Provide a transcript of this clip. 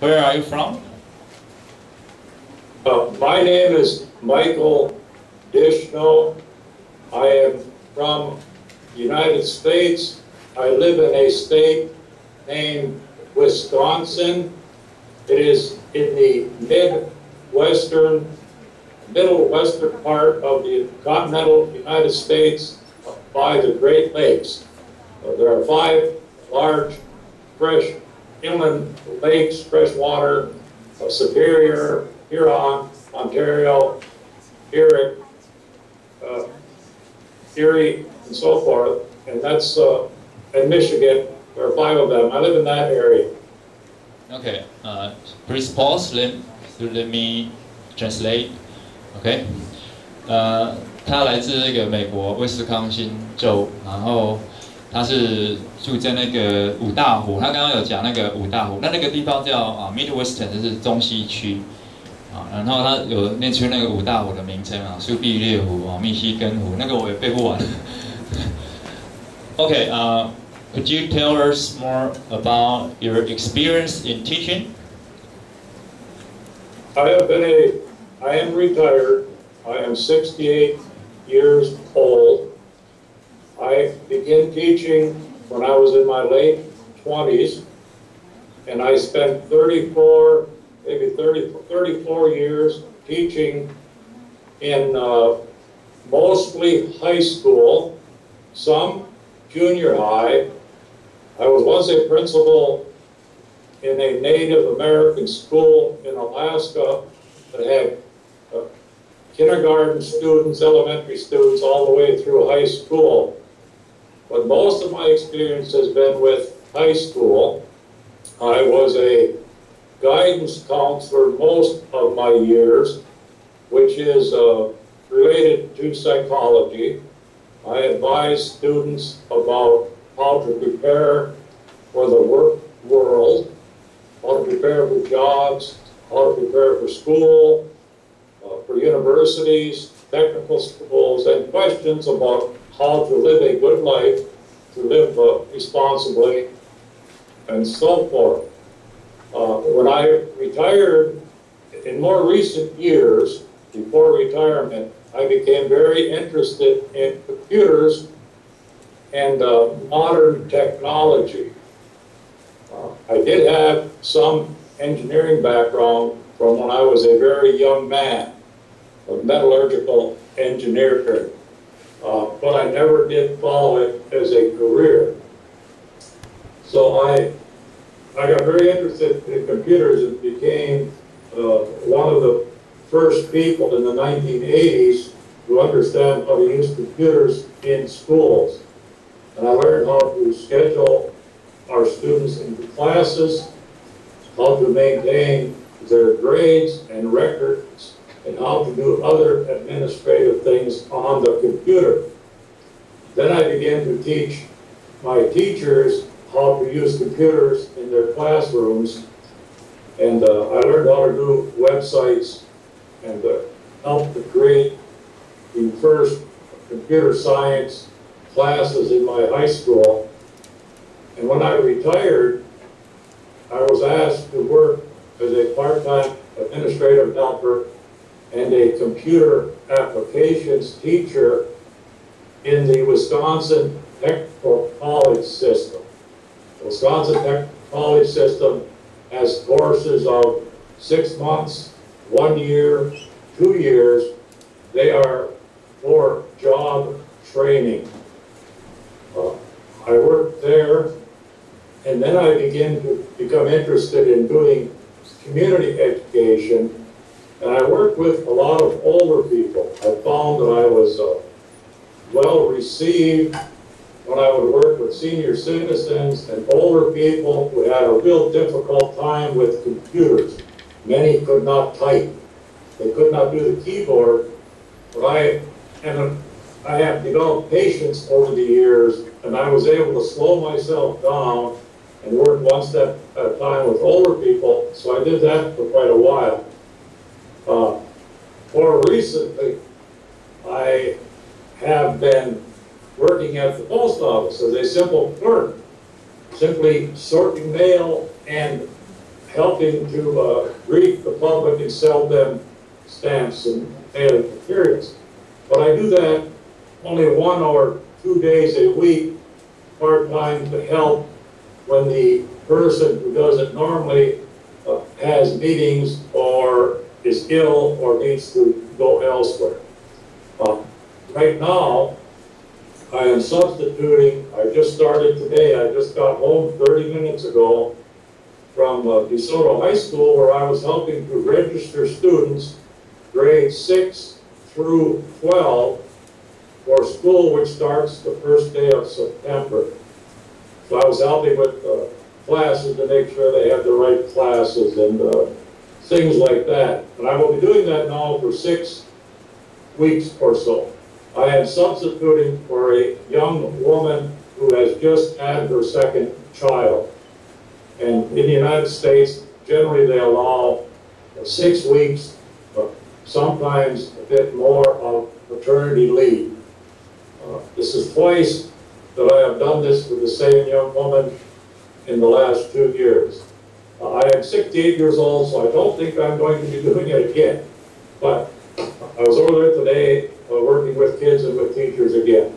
Where are you from? My name is Michael Dishno. I am from the United States. I live in a state named Wisconsin. It is in the middle western part of the continental United States by the Great Lakes. There are 5 large fresh inland lakes, freshwater, Superior, Huron, Ontario, Erie, and so forth. And that's in Michigan. There are 5 of them. I live in that area. Okay. Please pause. Let me translate. Okay. 他来自那个美国威斯康星州，然后他是住在那个五大湖。他刚刚有讲那个五大湖，那个地方叫Midwestern， 就是中西区。然后他有念出那个五大湖的名称苏必烈湖密西根湖，那个我也背不完。Okay, could you tell us more about your experience in teaching? I am retired. I am 68 years old. I began teaching when I was in my late 20s, and I spent 34 years teaching in mostly high school, some junior high. I was once a principal in a Native American school in Alaska that had kindergarten students, elementary students, all the way through high school. But most of my experience has been with high school. I was a guidance counselor most of my years, which is related to psychology. I advise students about how to prepare for the work world, how to prepare for jobs, how to prepare for school, for universities, technical schools, and questions about how to live a good life, to live responsibly, and so forth. When I retired, in more recent years, before retirement, I became very interested in computers and modern technology. I did have some engineering background from when I was a very young man, of metallurgical engineering, but I never did follow it as a career. So I got very interested in computers and became one of the first people in the 1980s to understand how to use computers in schools. And I learned how to schedule our students into classes, how to maintain their grades and records, and how to do other administrative things on the computer. Then I began to teach my teachers how to use computers in their classrooms, and I learned how to do websites and helped to create the first computer science classes in my high school. And when I retired, I was asked to work as a part-time administrative helper and a computer applications teacher in the Wisconsin Technical College system. The Wisconsin Technical College system has courses of 6 months, 1 year, 2 years. They are for job training. I worked there, and then I began to become interested in doing community education, and I worked with a lot of older people. I found that I was well received when I would work with senior citizens and older people who had a real difficult time with computers. Many could not type. They could not do the keyboard, but I have developed patience over the years, and I was able to slow myself down and work one step at a time with older people, so I did that for quite a while. More recently, I have been working at the post office as a simple clerk, simply sorting mail and helping to greet the public and sell them stamps and mailing materials. But I do that only 1 or 2 days a week, part-time, to help when the person who does it normally has meetings or is ill or needs to go elsewhere. Right now, I am substituting. I just started today. I just got home 30 minutes ago from DeSoto High School, where I was helping to register students grades 6 through 12 for school, which starts the first day of September. So I was helping with classes to make sure they have the right classes and things like that. And I will be doing that now for 6 weeks or so. I am substituting for a young woman who has just had her 2nd child. And in the United States, generally they allow 6 weeks, but sometimes a bit more of maternity leave. This is twice that I have done this with the same young woman in the last 2 years. I am 68 years old, so I don't think I'm going to be doing it again. But I was over there today working with kids and with teachers again.